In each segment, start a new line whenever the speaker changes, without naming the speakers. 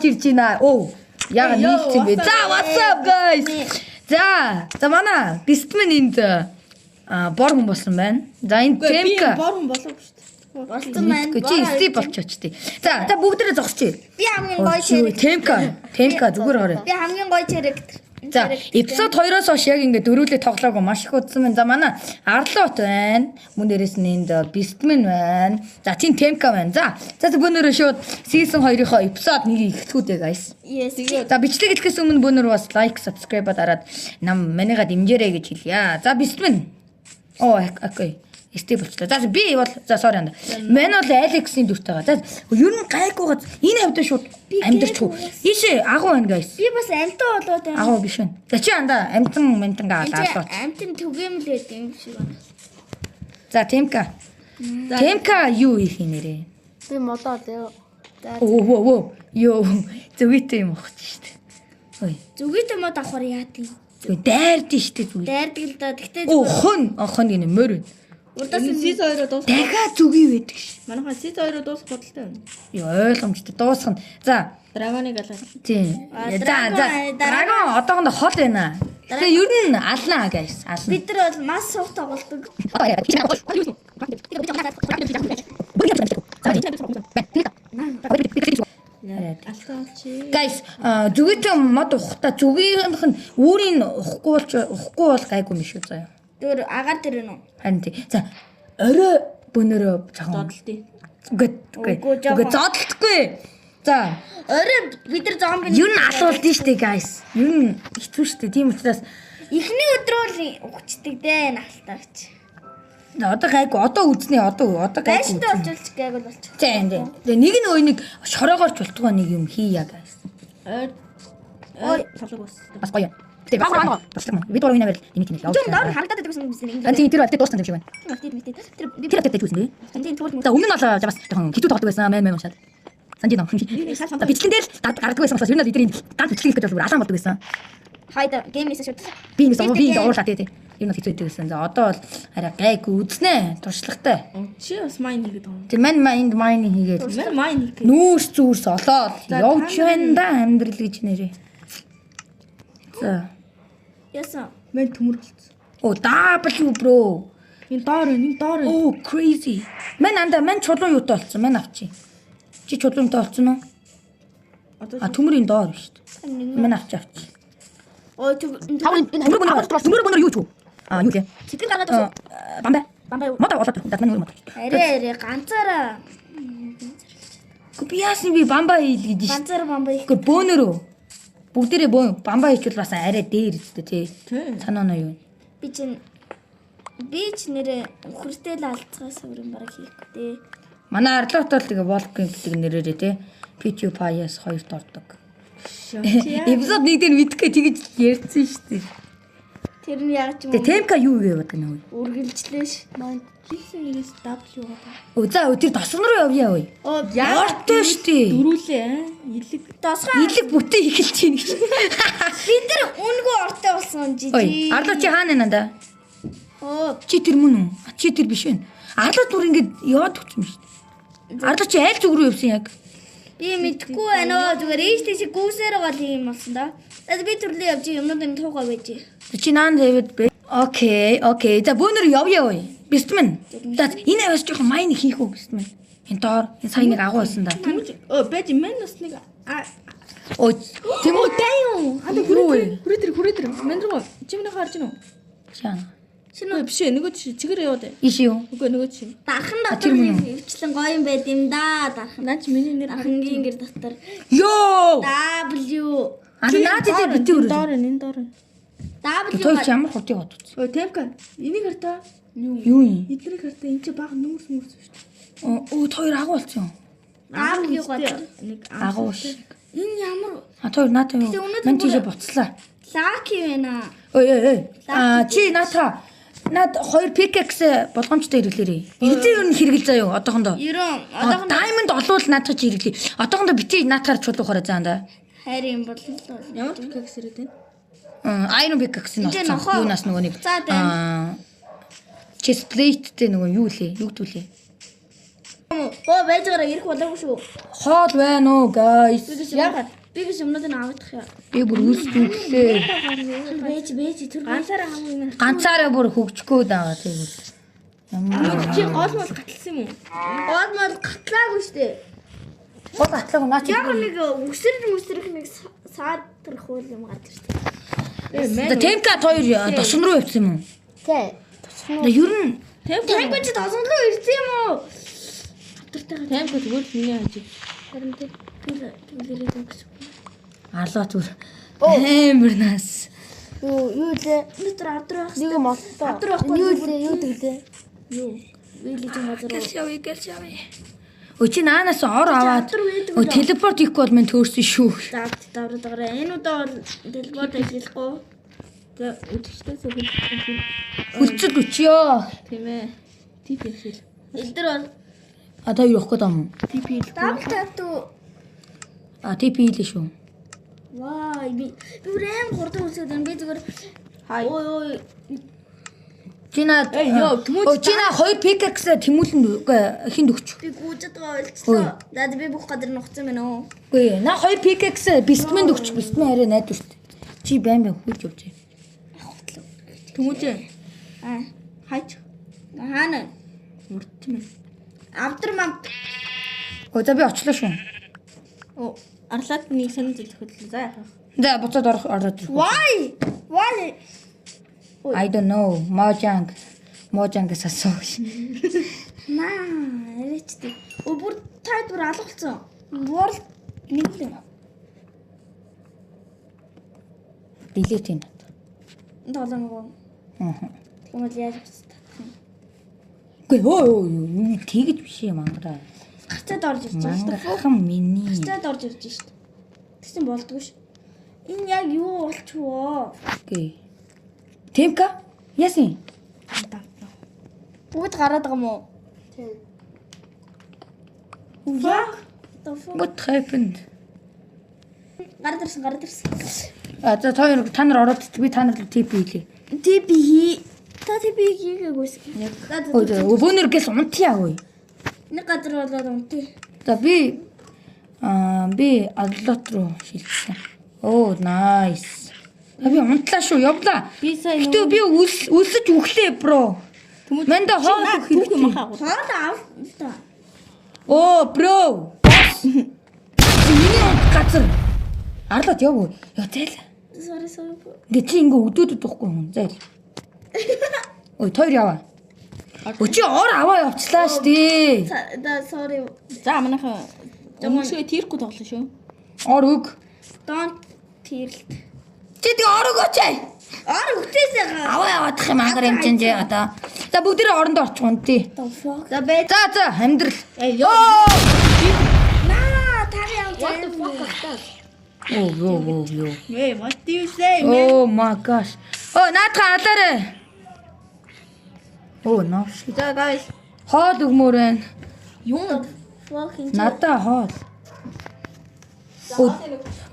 Чирчина. Оо. Яга нийлсэн бэ? За, what's up guys? За манай бистмен энд бор хүн болсон байна. За энэ темка.
Бор хүн болов шүү дээ.
Болсон байна. Чи стип болчихооч тий. За бүгдээрээ зогсчих.
Би хамгийн гоё character.
Темка зүгээр орой.
Би хамгийн гоё character.
За эпизод 2-оос хойш яг ингээд дөрүүлээ тоглоагүй маш их удсан байна. За манай Арлот байна. Мөн дээрээс нь энд бистмен байна. За тийм темка байна. За бөөнөрөө шууд season 2-ийнхоо эпизод 1-ийг эхлэхүүдээ guys.
Yes.
За бичлэг хэлэхээс өмнө бөөнөр бас like, subscribe дараад манайга дэмжээрэй гэж хэлье. За бистмен. Окей. Стип болчихлоо. За би бол sorry анда. Мэн бол Алексын дүртэйгаа. За ер нь гайгуугаад энэ хавьд шууд амьдэрчгүй. Ийшээ агуу байна guys.
Би бас амтан болоод байна.
Агуу биш байна. За чи анда амтан гаалаа.
Амтан түгээмлээд юм шиг байна.
За темка. Темка юу их нэрээ?
Би модоод яа.
Оо. Йоо. Зүгийтэй юм ахчих штэ. Ой.
Зүгийтэй мод авахар яатыг.
Дайрд штэ зүгий.
Дайрдаг л да. Тэгтээ
хон гинэ мөр байна.
урдаас
нь сиз 2-оо дуусах.
Дахиад зүгий байдаг ш.
Манайхан сиз 2-оо дуусах бодолтой байна.
Йоо ойлгомжтой дуусгана. За
Драгоныг алаа.
тийм. За. Драгон одоохондоо хол байна. Тэгээ ер нь алнаа guys. Ална.
бид нар бол мас суух тоглодог.
Guys, зүгийтэй мод ухта зүгийнх нь өөрийн ухахгүй бол гайгүй юм шүү заяа.
Дөр агаар дээр нөө.
Харин тий. За орой бөнөрөө жоохон
Додолтыг.
Үгүй зодолтгүй. За
Орой бид нар зомби
юу н алуулдیں штэ guys. Юу н хэцүү штэ. Тийм учраас
эхний өдрөө л өгчдөг дээ нахалтаач.
одоо гайгүй одоо үзнэ одоо гайгүй.
Байштай олчулч гайгүй болчих.
За энэ. Тэгээ нэг нь өөнийг шороогоор чултгаа нэг юм хийя guys.
Ой, тоглог
Бас гоё. Тэгээ баг. Бид гоо инавэр нэг юм яваа.
Жон доор харагдаад байдаг юм байна.
Анти тэр аль дууссан юм шиг байна. Тэр авдаг юусэн бэ? За өмнө нь бол бас жоохон хитүү тоглодог байсан. Мэн уншаад. Санжин нөө. Бичлэн дээр гардаг байсан болохоор ер нь эдгээр гад бичлэг хийх гэж бол алаан болдог байсан.
Хайда геймээс шууд.
Би уурлаа тий. Ер нь хэцүү байсан. За одоо бол арай гайгүй үзнэ. Туршлагатай.
Чи бас майн хийгээд байгаа.
Тэг мань майнинг хийгээд.
Майн хийгээд.
Нүүрс зүрс олоод явж байна да амьдрал гэж нэрээ. За.
Ясан.
Мэн төмөр болцсон.
Оо W bro.
Энэ доор.
Оо crazy. Мэн чулуун юутай болцсон. Мэн авчи. Чи чулуунтай болцсон уу? Төмөрийн доор шүү дээ. Мэн авчи.
Ой
Төмөр бонор юу ч юу? Юу лээ?
сэтгэл гаргаад
Бамбай.
мод
Олоод. Датман юу мод.
арай ганцаараа
Би яасан би бамбай хийл гэж.
ганцаар бамбай.
Гэхдээ бөөнөрөө бүгдээрээ бамбай хийчихвэл бас арай дээр өстэй тий. Санаана юу?
Би ч нэрээ хүртэл алцгаас өрн бараг хийхгүй дээ.
Манай Арлот бол тэгээ Волкин гэдэг нэрээрээ тий. PewDiePie-аас хоёрт ордог. Эпизод 1 дээр мэдхгүй тэгэж ярьсан шүү дээ.
Тэр нь яг ч юм
Тэгээ темка юу вэ гэдэг нь вэ?
үргэлжлээш.
Хийсээс W байгаа.
За тэр тосгон руу явъя ой. Ортой шүү дээ.
Дөрүүлээ илэг.
Тосгоо
Илэг бүтэн ихэлж чинь гэж.
бид нар үнгүй ортой болсон
Ой,
жижиг.
Арлот чи хаана нандаа? Чи тэр мөн үү? Чи тэр биш вэ? Арлот бүр ингэж яваад өгсөн шүү дээ. Арлот чи айл зүг рүү явсан яг.
Би мэдхгүй байна. Зүгээр ээж тийш гүүсээр гол юм болсон да. Тэгээд би төрлөө явж юмнууд нь туухай байж.
Чи наан дэвэд бэ? Окей. За бөөнөр явъя ой. Бистмен. За энэ аваас жоохон майн хийх үү бистмен. Энэ доор энэ сайн нэг агуу байсан да.
Бэж мэн бас нэг
Ой, тийм үү?
Дайм.
хада хүрээдэр. Мэн рүү чимнээ харж гинөө.
Чаана.
Шинэ биш ээ нөгөө чигээр яваад.
Иш юу?
Үгүй нөгөө чи.
Дархан дотор хөвчлэн гоё юм байд юм да. Дархан.
Наач миний нэр
Дархангийн гэр дотор
Йоо!
W.
Наад дээр битүү өрөө.
доор энэ доор.
W.
Той ч ямар хурдыг бодчих.
Ой темка. Энийг хартаа.
Юу юм?
Эднийг хартаа энэ чи баг нүүрс шүү дээ.
Оо хоёр агуу болсон.
W гоо.
Нэг
Агуу шиг.
Энэ ямар
Хоёр наатаа юу?
Гэтэ өнөөдөр
Ман тийшээ буцлаа.
лаки байна.
Ой. Чи наад хоёр pickaxe болгоомжтой хэрэглээрээ. Эдгээр юу хэрэгэл заяа одоохондоо.
90.
Diamond олвол наатах чи хэрэглээ. Одоохондоо бити наатахаар чулуухаараа заанда.
Хайрын бодлоо.
ямар пикакс ирээд байна?
Iron pickaxe нь
Энд нохоо.
юунаас нөгөө нэг.
За,
Chest plate-тэй нөгөө юу лээ? Юу гэдүүлээ?
Оо байж байгаараа ирэх болоогүй шүү.
Хоол байна уу, guys?
Яагаад? Би гэж өмнөд нь аваадах яа.
Би бүр үлсдүүлээ.
Байж тэр ганцаараа хам юм.
Ганцаараа бүр хөгжихгүй даа тийм. Ямар
Чи гол мол гаталсан юм уу?
Гол мод гатлаагүй штэ.
гол атлаг наа чи.
Яг нэг үсрэх нэг саадрах үйл юм гардаг штэ.
Темка 2 тосон руу явсан юм уу?
Тэ.
Ер нь
Тэмгүй чи тосон руу ирсэн юм уу?
Таймко тэгвэл миний хажиг.
Харин тэр ирээд өгсөн.
арлаа зүр. Амар нас.
Юу лээ? Метр авдар байх.
Нэг молтой.
Авдар байхгүй.
Юу дэглээ?
Юу? Вилиж газар.
Гэлч явъя. Өчи наанаас ор аваад телепорт хийхгүй бол мэн төөрсөн шүү.
Давраад байгаа. Энэ удаа бол телепорт ажиллахгүй.
За өдөртөөсөө
Хүлцэл өчөө.
тийм ээ. Тип яхил.
Эдгээр бол
Та юу явах гээд юм?
Тип хил.
дабл тату.
ТП хийлээ шүү.
Ваа, би бүрэн гурдаа үлсээд байна. Би зүгээр ой
Чина Чина 2 пикакс тэмүүлэн хинд өгч.
би гүйжэд байгаа ойлцлоо. Даад би бүх гадар нухсан байна уу?
Үгүй наа 2 пикакс бистмэнд өгч. Бистмэн арай найд шүү. Чи байн хүйж явж.
Тэмүүжээ.
Аа,
Хайч.
хаана?
Урдчмээ.
Авдар мам.
За би очлоо шүү.
Оо, арлаад нэг сонир зөвлөхөд за яах вэ?
За буцаад ороод ирэх.
Why? Why?
I don't know. Можанг сасууш.
Наа, эрээчтэй. Бүр тайд бүр алгуулсан. World нэг юм.
Delete энэ.
Долонгоо. Тэгмэл яаж татах юм?
Үгүй тэгэж биш юм ангара.
Гацаад орж ирж байгаа шүү дээ.
Мангахан миний.
Гацаад орж ирж шүү дээ. Тэгсэн болдгоо ш. Энэ яг юу болчихвоо?
Окей. Темка? Ясын?
Бүгд гараад байгаа юм уу? Тийм. What?
What happened?
Гараад ирсэн.
За та нар ороод би та нар тип хийлээ.
Тэби хий. Та тэби хийгээгүйс.
Бөөнөр гэс унтъя ой.
Нэг газар болоод унтъя.
За би адлот руу шилжсэн. Оо nice. Би унтлаа шүү явлаа.
Би сайн
Гэтэ би үлсэж өглөө бро. Мэнда хоол өгөх хэрэгтэй.
Хоол аав та.
Оо бро. Миний газар. Арлаад яв. Яцэл.
Sorry.
Ингээ чи ингээ өдөөдөд байхгүй хүн. Зайл. Ой тойр яваа. Өчи ор аваа явчлаа штий.
Да sorry.
За манайхан өмнөшөө тийрхгүй тоглоо шүү.
Ор өг.
Don't тэрэлт.
Чи тэг ор өгөөч.
Ор өгчээсээ.
Аваа яваадах юм ангаар хэмжээнд одоо. За бүгдээрээ орондоо орчих унтъя.
За бай.
За амьдрал.
Наа таны явж.
What the fuck is that?
Ёо.
Hey, what do you say?
Oh my gosh. Наадхан алаарэ. No.
За guys.
Хоол өгмөр байна.
Юу?
Fucking.
Надаа хоол.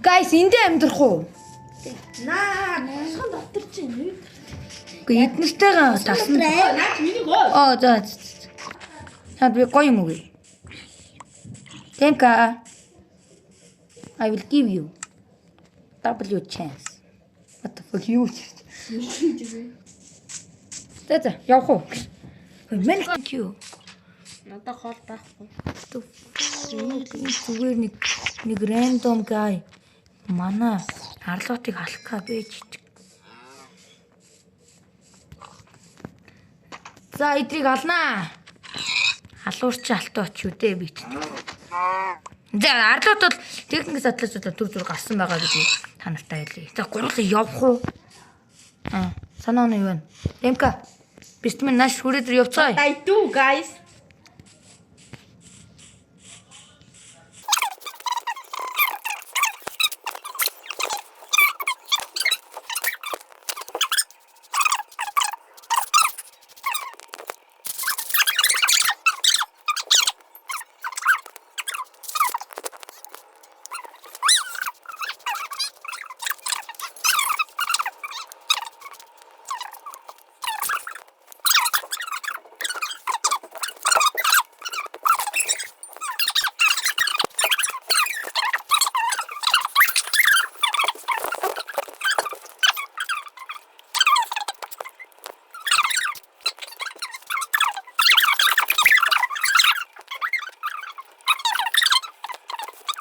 Guys, эндээ амьдрах уу?
Наа, сон дотор чи юу?
Үгүй эднэртэйгээ тасна.
Наач миний гоо.
За. Хад би гоё юм уу? Темка. I will give you W chance. What the fuck you? За явах уу? Мен thank you.
Надад хоол байхгүй.
Зүгээр нэг random guy манай арлуутыг халах га байж. За эдрийг алнаа. Халуурч алтууч юу дээ би ч. За арлуут бол техник задлаасуудаа төр зур гарсан байгаа гэж та нартай хэлье. За гурлаа явах уу? Санаа нь юу вэ? Темка. Бистмэн наш хүрээдэр явцгаая.
I do guys.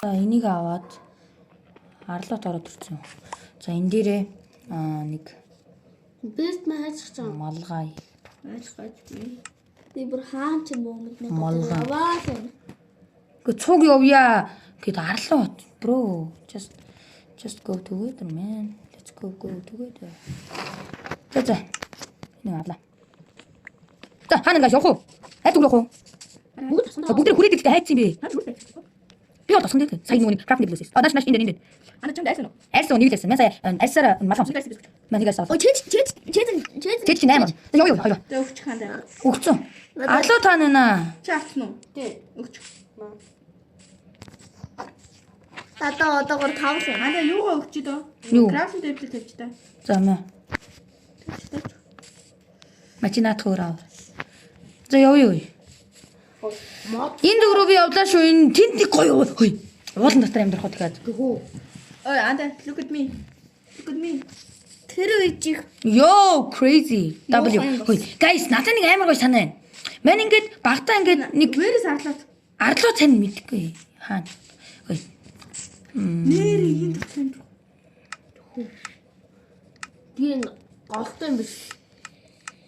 За энийг аваад арлууд ороод ирсэн. За энэ дээрээ нэг
Бэст маяж чам.
малгай.
Айлгаж би. Би бүр хаан ч юм уу мэднэ.
Малгай.
Аваа.
Гэ цуг явъя гэд арлууд. Bro, just go together man. Let's go together. За. Нэг арлаа. За хаана гаш явах уу? Хайд явах уу? Бүгд хүрээд ихтэй хайцсан бэ? Би бол тосгон дээр сая нүуний крафт нэглэсэн. Нааш энэ дээр.
Ана чамд айсан уу?
Айсан нэг лсэн. Мен сая айсаар малхан. Манийг айсан.
Ой чэд
Тэд чи 8. Яа.
За өгч хаандаа.
Өгцөн. Арлуу таанаа.
Чи авсан уу? Тий, өгч.
Тата одоогор 5 л.
Ана юугаа өгч дөө?
Юу?
Крафт дэвлэл тавьч та.
За мэ. Мачинат хөөрөө. За явъя. Энэ дөрөв би явлаа шүү. Энэ тэнд нэг гоё. Хөөе. Уулан дотор амьдрах уу тэгээд.
Ой, анда look at me. Look at me.
Тэр үед их
Yo crazy. W. Хөөе. Guys, надад нэг амар гоё санаа байна. Мэн ингээд багтаа ингээд нэг
Вэрээс арлаад.
арлуу тань мэдгүй. Хаана. Хөөе.
Нэр ийм тань.
Би голтой юм биш.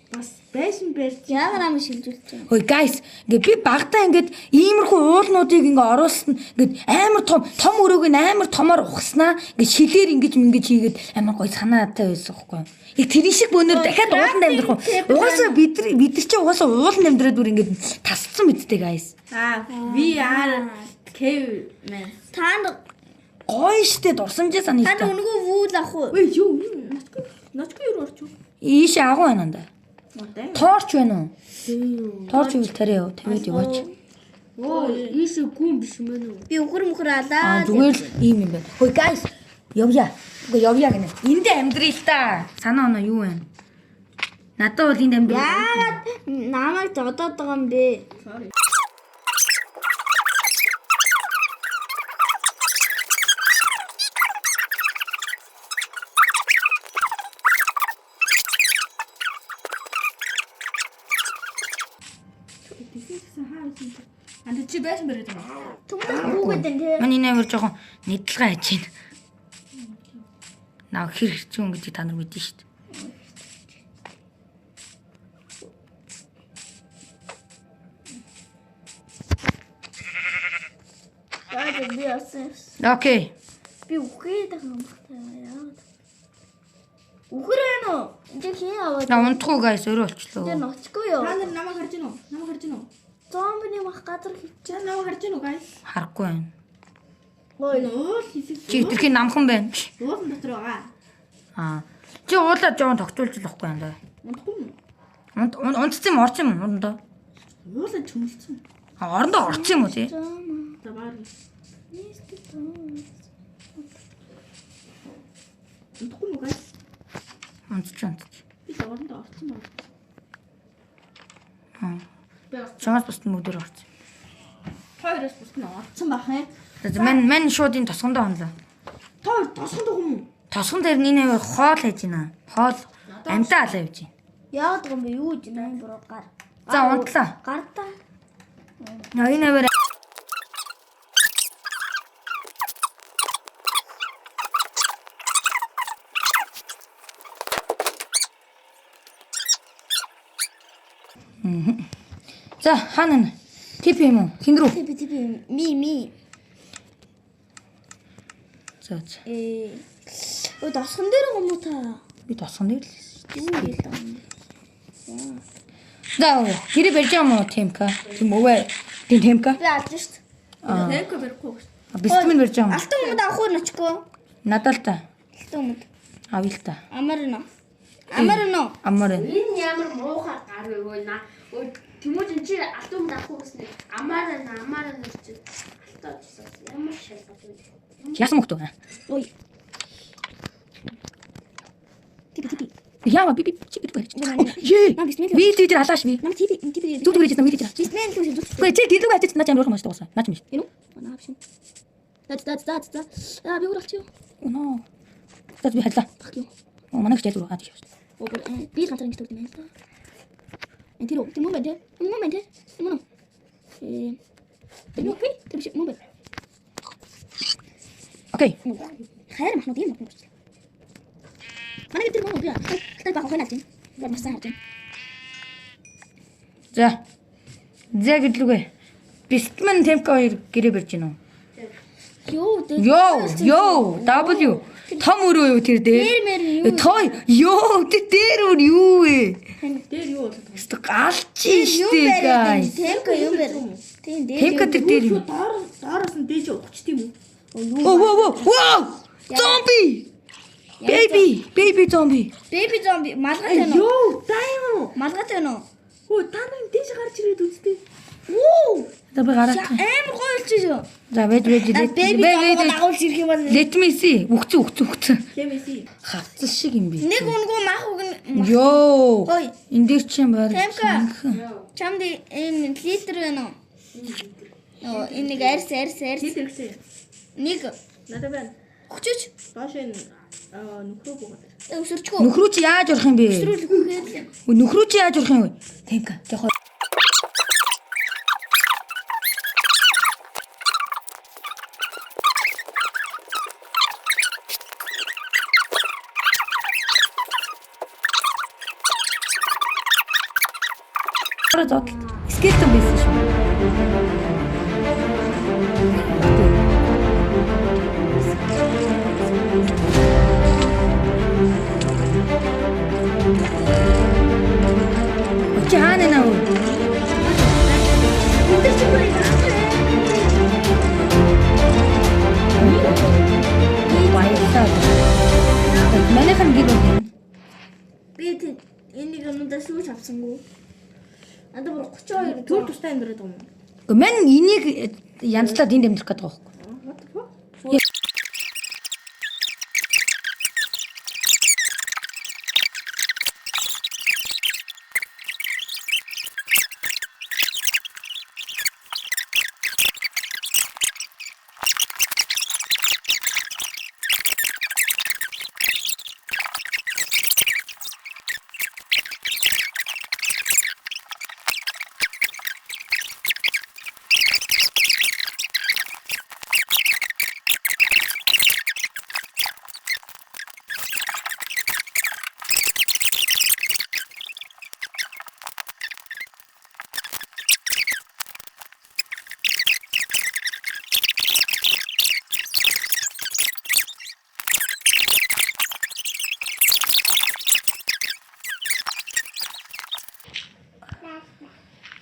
Бас байсан бэрт.
яагаад ам шилжүүлж байгаа.
Хөөе guys, ингээд би багтаа ингээд иймэрхүү уулнуудыг ингээд оруулсан. Ингээд амар том өрөөг нь амар томоор ухснаа. Ингээд шилээр ингэж хийгээд амар гоё санаатай байсан байхгүй юу? Яг тэрийн шиг бөөнөр дахиад ууланд амьдрах уу? Угаасаа бид чи угаасаа ууланд амьдраад бүр ингээд тасцсан мэдтэй guys.
We are cavemen.
Танд
Гоё штэ дурсамжаа санаа
танд
ихтэй.
өнгөө вүүл ах уу?
Ой юу ночгүй юу орч юу?
Ийш агуу байна даа.
Мотай.
Торч байна уу? Торч үл тарай тавиад яваач.
Оо, ийш гүн биш мэн үү?
Би өхөр
Аа
алаа.
зүгээр л ийм юм байна. Хөөе guys, явъя. Үгүй явъя гэнэ. Энд амьдрий л та. Санаа оноо юу вэ? Надад бол энд амьдрий.
Яагаад намайг зодоод байгаа юм бэ?
Sorry. Анда чи байсан бэрээд байна.
Түмдээ хүүгээд энэ тий.
Манай нээр жоохон нэдлгээ хайж байна. Наа хэр хэцүү юм гэдэг та нар мэдэн шүү дээ.
Яагаад би яасан?
Окей.
Би үхээд байгаа юм байна. Яагаад? Үхэр байна уу? Энд хин аваад.
На унтахгүй guys өөрөө болчлоо.
Тэр ноцгүй юу?
Та нар намайг харж гинөө? Намайг харж гинөө?
Зомбиний мах газар
Чи
хичээ.
намайг харж гинөө guys?
Харахгүй байна.
Ой,
Уул хийсэг.
Чи итерхий намхан байна.
Уулын дотор байгаа.
Аа. Чи уулаад жоохон тогтуулж л واخгүй юм даа.
Унтахгүй юм.
Унтцсан юм орсон юм орондоо.
Уулын чөмөлцөн.
Орондоо орсон юм уу тий?
За баар. Унтахгүй юу guys?
Унтчихсан.
Би доорнд орсон байна.
Аа. Чамаас бусд мөдөр орсон.
Хоёроос бусд нь орсон байх юм.
За мен шууд энэ тосгондоо хонлоо.
Та хоёр тосгонд байгаа юм уу?
Тосгон дээр энэ хоол хийж байна. Хоол амтаа алаа явж байна.
яагаад байгаа юм бэ? Юу гэж нэ буруу гар.
За унтлаа.
Гартаа.
Энэ аваар За хаана тип юм уу? Хин рүү?
Ти ми.
За.
Ой дасган дээр байгаа юм уу та?
Би тосгон дээр л.
Юу гээл байгаа юм.
За гэрээ барьж байгаа юм уу Тимка? Тийм өвөө. Тийм Тимка.
Би алж шít.
Нэмко барихгүй.
Бистмэн барьж байгаа юм.
Алтан өмд авах уу ночгүй?
Надад л та.
Алтан өмд.
Авъя л та.
Амар нэ.
Амар.
Энэ ямар муухай гар вэ наа. Ой, Тэмүүж энэ чи алтан өмнө авах гэсэн. Амаараа чи алтан очсон. Ямар шалгаж вэ?
Яасан мөхтөө?
Ой. Ти.
Яа би чи гэдэг байж. Ээ.
Нам бисмэл.
Би тэр халааш би.
Нам ти.
Зүг дөрөж би тэр.
Бисмэл гэж зүг.
Гэхдээ чи гэлэг ажиж надад амар уурах мастаа. Наач юм.
Юу? Наа бишин. That's. Би уралч юу?
Ноо. Тэд би халаа.
Бах юу?
Манай хичээл рүү аач.
Оо би ганцаар ингэж төрдөг юм л та. Энэ тэр момент. Юу? Тэр биш момент.
Окей.
Хайр махнууд юм байна. Манай гэдэг нь би талтай баг хойнаад тийм. Гэр масан харж байна.
За. За гэдлүгэ. Бистман темка 2 гэрээ барьж гинөө. Йоо, W. Том өрөө юу тэр дээр? Той. Йоо, тэр өөр юу вэ?
Дээр юу болоод байгаа?
Өстө галчи штэ guys.
Темка юм байна. Тийм дээр.
Темка тэр дээр юу?
Доороос нь дээж өгч тийм үү?
Wow! Zombie! Baby zombie.
Baby zombie малгай байна уу?
Йоо, дайм.
Малгай байна уу?
Хөө та нар дээж гарч ирээд үзтээ.
Оо!
За би гараад.
Амар гоё болчихсон.
За вэж.
Baby zombie дагуулж ирэх юм байна.
Let me see. Үхцэн.
Тэмээсий.
Хавцал шиг юм би.
Нэг үнгүү мах үг.
Йоо.
Ой.
Энд дээр чинь баг.
Темка. Чамд энэ литр байна уу? Оо, энэ нэг арьс.
Литр гэсэн.
Нэг
Надад байна.
хүчиж
Доош энэ нөхрөө буугаад.
өсөрчгөө.
Нөхрөө чи яаж урах юм бэ?
Өсрүүлэх үгээр.
Нөхрөө чи яаж урах юм вэ? Темка. Жохоо. Зодтолт. Скелетон байсан шүү. Чи хаана наа вэ? Баярлалаа. Манайхан гэр үү?
Би энийг өнөөдөр шүүж авсангүй. Надад бүр 32
Түр тустай амьдраад байгаа юм.
Гэхдээ мань энийг янзлаад энд амьдрах гэдэг байгаа байхгүй.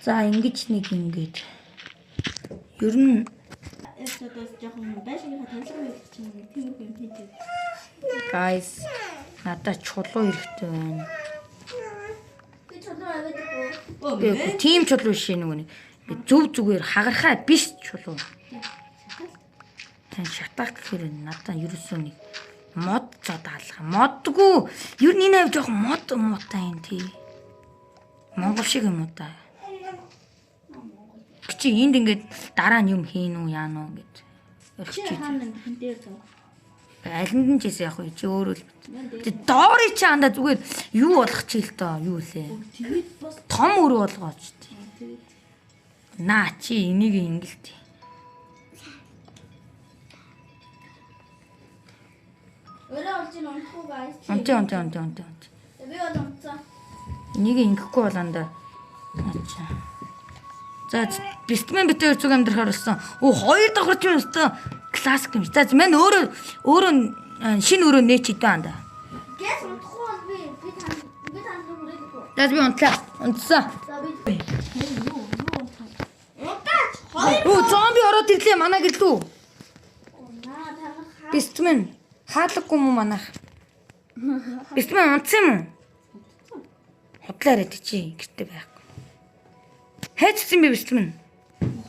За ингэж нэг ингэж. Ер нь
Эцэдээс жоохон байшингийнхаа танилцах байх чинь тийм юм хийдэг.
guys надад чулуу хэрэгтэй байна.
би чулуу аваад
Үгүй тийм чулуу шээ нөгөө нэг зөв зүгээр хагархаа биш чулуу. Тэн шатаах гэхээр надад ерөөсөө нэг мод зод алга. Модгүй ер нь энэ авь жоохон мод муутай юм тий. Монгол шиг юм уу та. Чи энд ингээд дараа нь юм хийн үү яана уу гэд.
Чи хаана хэн дээр зов?
Алинд нь ч гэсэн яг чи өөрөө л. Доори чи андаа зүгээр юу болох чи л доо юу лээ.
Тэгээд бас
Том өрөө болгооч тий. Наа чи энийг ингэлт.
өрөө олж ин унахгүй guys.
Онт.
Би бол унтсан.
Энийг ингэхгүй болондоо. Ачаа. За бистмен битээр зүг амьдрахаар болсон. Оо хоёр давхар ч юм өстой классик юм. За мань өөрөө шинэ өрөө нээч идэв анда.
Гэс унтахгүй бол би танд хүрээгүй.
За би унтсан.
За би унтаач.
Оо зомби ороод ирлээ манай гэрлүү.
Наа танах
Бистмен хаалгагүй юм манайх. Бистмен унтсан юм уу? Хотлоо яриад чи гэртээ байхгүй. Хайцсан би бистмен.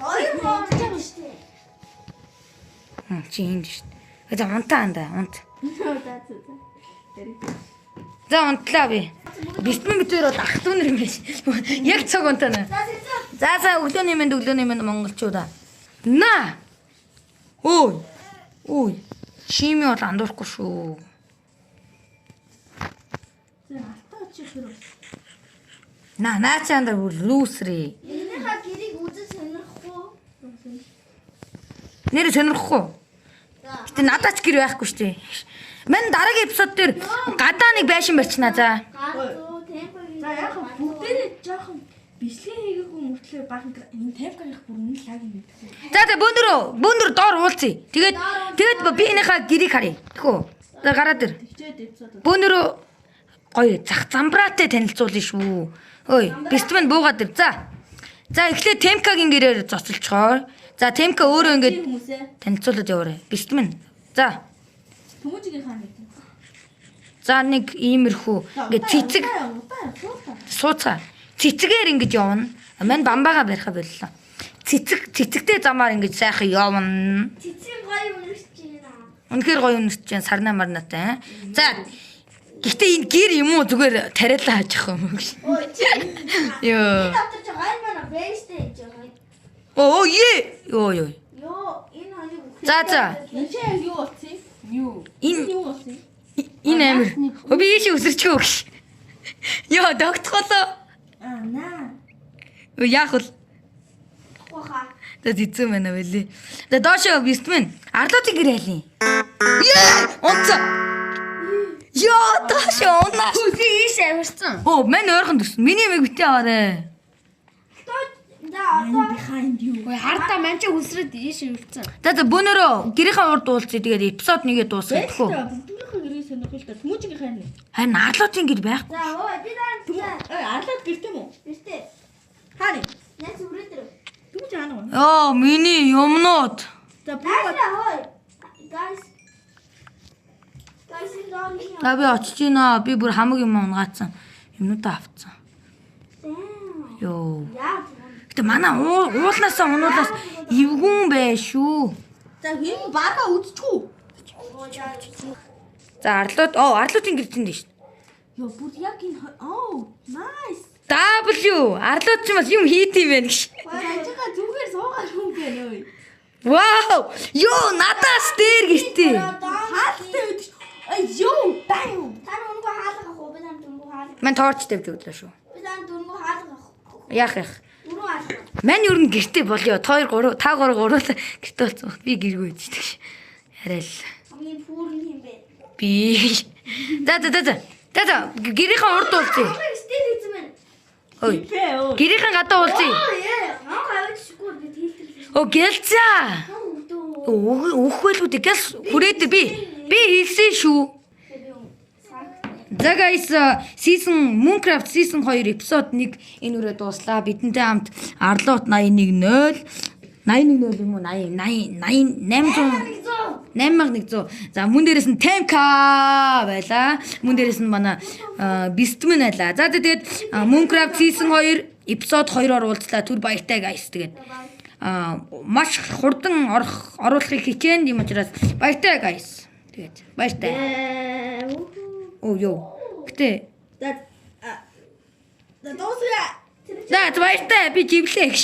хоёр хоолж байгаа шүү дээ.
Чи энд шүү дээ. За унтаа анда унт. За унтлаа би. Бистмен битээр бол ах トゥ нар юм биш. Яг цаг унтана. За өглөөний мэнд монголчуудаа. На. Ой. Шими бол андуурахгүй шүү.
алтаа чи хэрэг.
Наа чандар лүүсрээ.
Энийхээ гэрийг үзэж сонирхгүй.
Нэр сонирхгүй. Тэ надаач гэр байхгүй шүү дээ. Мань дараагийн эпизод дээр гадаа нэг байшин барьчихна за.
Гацуу темпогийн. За яг бүгдээрээ жоохон бичлэг хийгээгүй мөртлөө баахан энэ темпогийн бүр үнэн лаг юм гэдэг.
За бөөндөр доор уулзъя. Тэгээд би энийхээ гэрийг харъя. Тэхүү. За гараад ир.
Тэгчээд эпизод.
Бөөндөр гоё зах замбраатай танилцуулна шүү. Ой, бистмэн буугаад ир. За эхлээд Темкагийн гэрээр зоцолцохоор. За Темка өөрөө ингэж
хүмүүсээ
танилцуулаад яваарай. Бистмэн. За.
Төмөжгийн хаан гэдэг.
За нэг иймэрхүү ингэ цэцэг сууцаа. Цэцгээр ингэж явна. Мань бамбаага бариха боллоо. Цэцэгтэй замаар ингэж сайхан явна.
Цэцэг гоё үнэрч байна.
Үнэхээр гоё үнэрч जैन сарнаа марнаатай. За. Гэхдээ энэ гэр юм уу зүгээр тариалаа хаачих юм гэж.
Ой чи.
Йоо.
Доктор ч гай манай бэйстэй гэж байгаа.
Оо е. Йоо.
Йоо энэ хоёрыг
За.
Энэ чи яг юу болсон юм?
Энэ
Юу болсон юм?
энэ амир. Би ийшээ өсөрчихөө гэж. Йоо догтголоо.
Наа.
Яах вэ?
Хаа.
За зэцэн байна байлээ. За доошо бистмэн. Арлуудын гэр хайлын. Онцоо. Йоо доошо унаа.
Би ийш авирсан.
Оо мань ойрхон төс. Миний мэг битээ аваарэ.
Одоо
Behind you.
Ой хардаа манч хүсрээд ийш авирсан.
За бөөнөрөө гэрийнхаа урд уулзъя. Тэгээд эпизод 1-гээ дуусгая гэхүү.
Бүгдийнхээ гэрээ сонирхол та. Төмөжгийн хаан.
Харин арлуудын гэр байхгүй.
за ой би даа.
Арлаад гэртэй мүү?
Бистэ.
Хааны.
Яц үрэтэр.
Төмөж хаана вэ?
Оо миний юмнууд.
За
Айла ой. Guys. Guys энэ доо нэг.
За би очиж гинэ. Би бүр хамаг юм унгаацсан. Юмнуудаа авцсан. Йоо.
Яа.
Гэтэ манай уулнаасаа унуулаас эвгүн бай шүү.
За энэ бага үдчихүү.
За арлуудын гэр зэнд шүү.
Йоо бүр яг энэ nice.
W арлууд ч бас юм хийт юм байна гэж.
Ажига зүгээр суугаад хүн байна ой.
Вау! Йоо надаас дээр гэртээ.
Хаалттай үдчих. Йоо баа.
Тань үнгүй хаалгах уу? Би тань дүнгүй хаалгах.
Мань торч тавьж өглөө шүү.
Би тань дүнгүй хаалгах.
Яах.
Дөрөв хаалгах.
Мань юу н гэртээ болёо. Та 3 гурвуулаа гэртээ болсон. Би гэргүй идэж гэж. Арай л.
Хамгийн пүүрэн юм бэ.
Би. За гэрийнхээ урд уулзъя.
Стил хийсэн мэн.
Ой. Гэрийнхэн гадаа уулзъя.
Яа. Хаа авч шгүй би хэлтэр.
Оо гэлзаа. Өөхвөл үү гэл хүрээд би хэлсэн шүү. За guys Minecraft season 2 episode 1 энэ үрээ дууслаа. Бидэнтэй хамт Арлууд 810 юм уу 8100 за мөн дээрээс нь Temka байла. Мөн дээрээс нь манай Bistman байлаа. За тэгээд Minecraft season 2 episode 2-оор уулзлаа. Түр баяртай guys. Тэгээд маш хурдан оруулахыг хичээн юм учраас баяртай guys. Тэгээд баяртай. Оо ёо. Гэтэ
За дуусаа.
за баяртай би живлээ гэж.